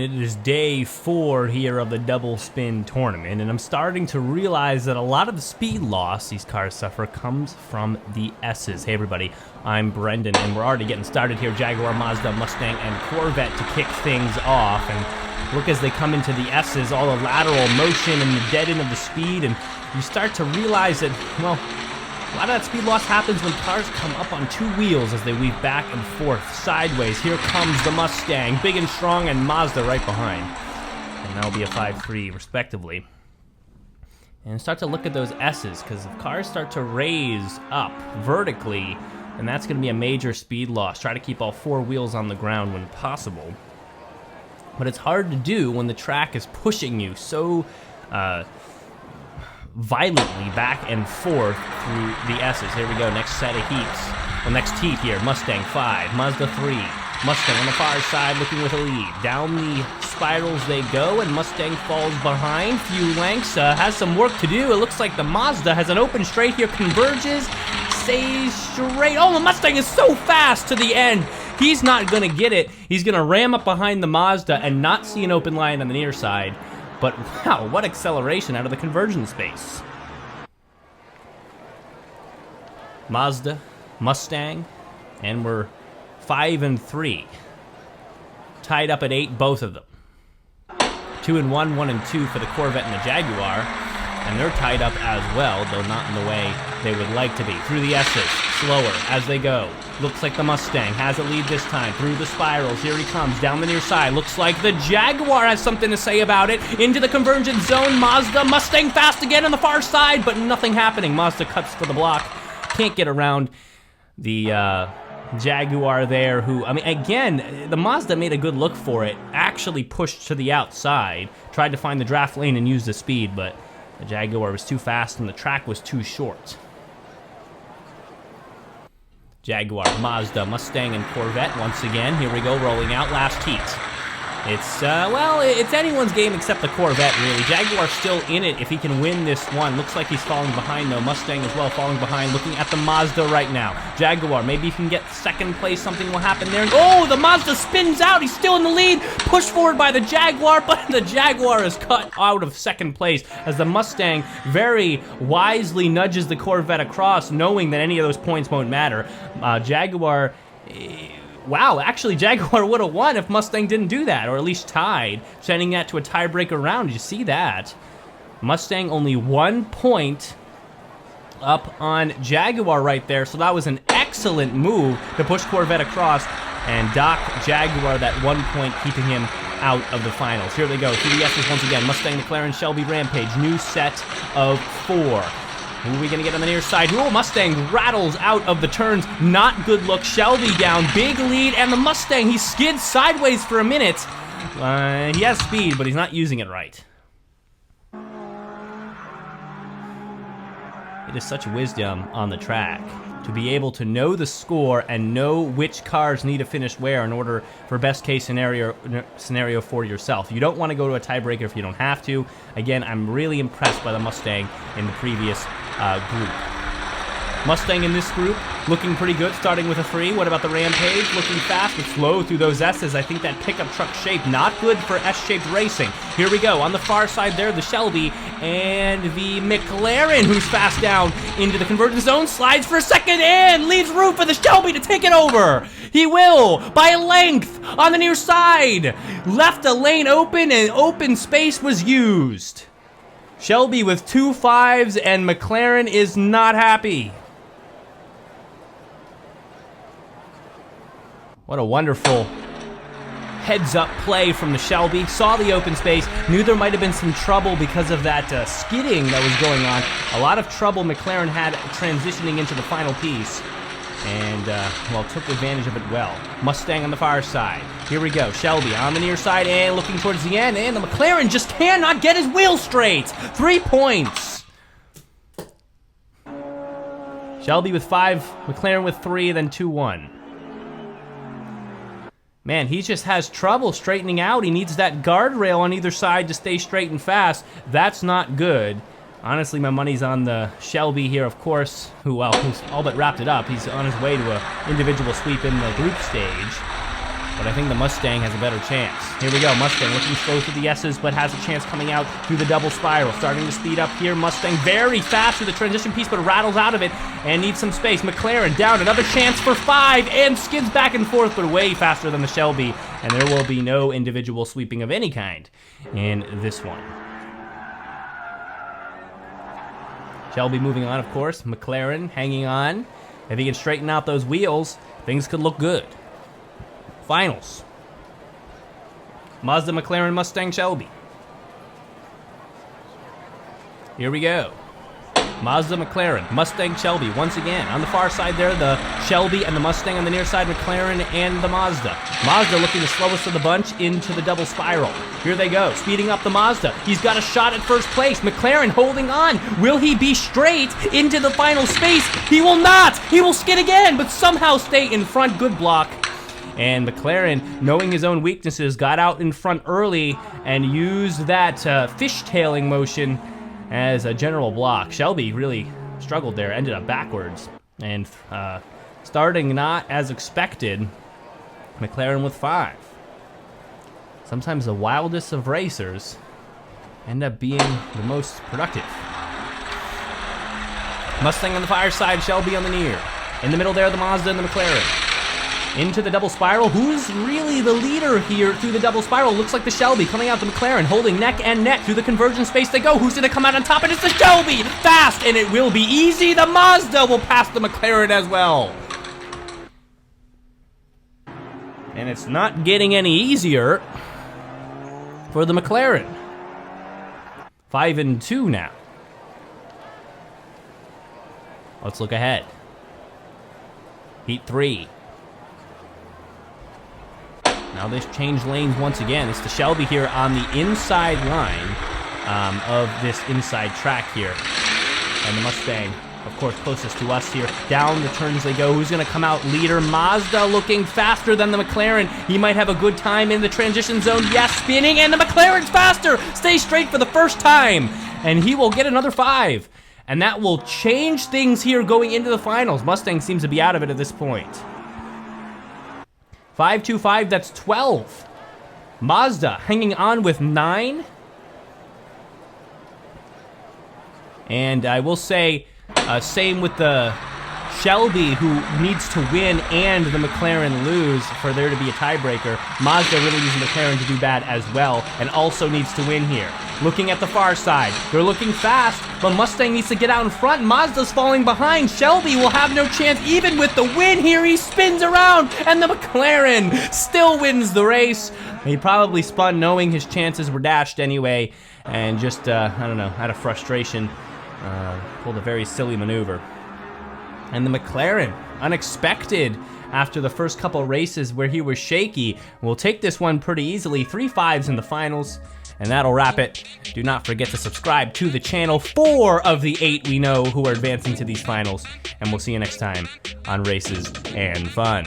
it is day 4 here of the double spin tournament, and I'm starting to realize that a lot of the speed loss these cars suffer comes from the S's. Hey everybody, I'm Brendan, and we're already getting started here. Jaguar, Mazda, Mustang, and Corvette to kick things off, and look as they come into the S's, all the lateral motion and the dead end of the speed, and you start to realize that, well, a lot of that speed loss happens when cars come up on 2 wheels as they weave back and forth, sideways. Here comes the Mustang, big and strong, and Mazda right behind. And that'll be a 5-3, respectively. And start to look at those S's, because if cars start to raise up vertically, then that's going to be a major speed loss. Try to keep all 4 wheels on the ground when possible. But it's hard to do when the track is pushing you so violently back and forth through the S's. Here we go, next set of heats. Well, next heat here, Mustang 5, Mazda 3. Mustang on the far side looking with a lead. Down the spirals they go, and Mustang falls behind. Few lengths, has some work to do. It looks like the Mazda has an open straight here, converges, stays straight. Oh, the Mustang is so fast to the end. He's not gonna get it. He's gonna ram up behind the Mazda and not see an open line on the near side. But wow, what acceleration out of the conversion space. Mazda, Mustang, and we're 5-3. Tied up at 8, both of them. 2-1, 1-2 for the Corvette and the Jaguar. And they're tied up as well, though not in the way they would like to be. Through the S's, slower as they go. Looks like the Mustang has a lead this time. Through the spirals, here he comes, down the near side. Looks like the Jaguar has something to say about it. Into the convergence zone, Mazda, Mustang fast again on the far side, but nothing happening. Mazda cuts for the block. Can't get around the Jaguar there, who, I mean, again, the Mazda made a good look for it. Actually pushed to the outside. Tried to find the draft lane and use the speed, but the Jaguar was too fast and the track was too short. Jaguar, Mazda, Mustang, and Corvette once again. Here we go, rolling out, last heat. It's, well, it's anyone's game except the Corvette, really. Jaguar's still in it if he can win this one. Looks like he's falling behind, though. Mustang as well falling behind, looking at the Mazda right now. Jaguar, maybe he can get second place. Something will happen there. Oh, the Mazda spins out. He's still in the lead. Pushed forward by the Jaguar, but the Jaguar is cut out of second place as the Mustang very wisely nudges the Corvette across, knowing that any of those points won't matter. Jaguar... Wow, actually Jaguar would have won if Mustang didn't do that, or at least tied, sending that to a tiebreaker round. You see that? Mustang only 1 point up on Jaguar right there, so that was an excellent move to push Corvette across and dock Jaguar that 1 point, keeping him out of the finals. Here they go, through the S's once again. Mustang, McLaren, Shelby, Rampage, new set of 4. Who are we going to get on the near side? Oh, Mustang rattles out of the turns. Not good look. Shelby down. Big lead. And the Mustang, he skids sideways for a minute. He has speed, but he's not using it right. It is such wisdom on the track to be able to know the score and know which cars need to finish where in order for best case scenario for yourself. You don't want to go to a tiebreaker if you don't have to. Again, I'm really impressed by the Mustang in the previous group. Mustang in this group looking pretty good, starting with a 3. What about the Rampage? Looking fast but slow through those S's. I think that pickup truck shape, not good for S-shaped racing. Here we go. On the far side there, the Shelby and the McLaren, who's fast down into the convergence zone, slides for a second and leaves room for the Shelby to take it over. He will, by a length, on the near side. Left a lane open and open space was used. Shelby with 2 5s and McLaren is not happy. What a wonderful heads-up play from the Shelby. Saw the open space, knew there might have been some trouble because of that skidding that was going on. A lot of trouble McLaren had transitioning into the final piece. And, well, took advantage of it well. Mustang on the far side. Here we go. Shelby on the near side and looking towards the end. And the McLaren just cannot get his wheel straight. 3 points. Shelby with 5, McLaren with 3, then 2-1. Man, he just has trouble straightening out. He needs that guardrail on either side to stay straight and fast. That's not good. Honestly, my money's on the Shelby here, of course, who's all but wrapped it up. He's on his way to an individual sweep in the group stage. but I think the Mustang has a better chance. Here we go, Mustang looking slow through the S's, but has a chance coming out through the double spiral. Starting to speed up here, Mustang very fast through the transition piece, but rattles out of it and needs some space. McLaren down, another chance for 5, and skids back and forth, but way faster than the Shelby, and there will be no individual sweeping of any kind in this one. Shelby moving on, of course. McLaren hanging on. If he can straighten out those wheels, things could look good. Finals. Mazda, McLaren, Mustang, Shelby. Here we go. Mazda, McLaren, Mustang, Shelby. Once again, on the far side there, the Shelby and the Mustang. On the near side, McLaren and the Mazda. Mazda looking the slowest of the bunch into the double spiral. Here they go, speeding up the Mazda. He's got a shot at first place. McLaren holding on. Will he be straight into the final space? He will not! He will skid again, but somehow stay in front. Good block. And McLaren, knowing his own weaknesses, got out in front early and used that fishtailing motion as a general block. Shelby really struggled there, ended up backwards. And starting not as expected, McLaren with 5. Sometimes the wildest of racers end up being the most productive. Mustang on the far side, Shelby on the near. In the middle there, the Mazda and the McLaren. Into the double spiral. Who's really the leader here through the double spiral? Looks like the Shelby coming out the McLaren, holding neck and neck through the convergence space they go. Who's gonna come out on top? And it's the Shelby! Fast, and it will be easy. The Mazda will pass the McLaren as well. And it's not getting any easier for the McLaren. 5-2 now. Let's look ahead. Heat 3. Now they've changed lanes once again. It's the Shelby here on the inside line of this inside track here. And the Mustang, of course, closest to us here. Down the turns they go. Who's gonna come out leader? Mazda looking faster than the McLaren. He might have a good time in the transition zone. Yes, spinning, and the McLaren's faster. Stay straight for the first time. And he will get another 5. And that will change things here going into the finals. Mustang seems to be out of it at this point. 5-2-5, that's 12. Mazda hanging on with 9. And I will say, same with the Shelby, who needs to win and the McLaren lose for there to be a tiebreaker. Mazda really needs the McLaren to do bad as well, and also needs to win here. Looking at the far side, they're looking fast, but Mustang needs to get out in front. Mazda's falling behind. Shelby will have no chance even with the win here. He spins around, and the McLaren still wins the race. He probably spun knowing his chances were dashed anyway, and just, I don't know, out of frustration, pulled a very silly maneuver. And the McLaren, unexpected after the first couple races where he was shaky, will take this one pretty easily. 3 5s in the finals, and that'll wrap it. Do not forget to subscribe to the channel. 4 of the 8 we know who are advancing to these finals, and we'll see you next time on Races and Fun.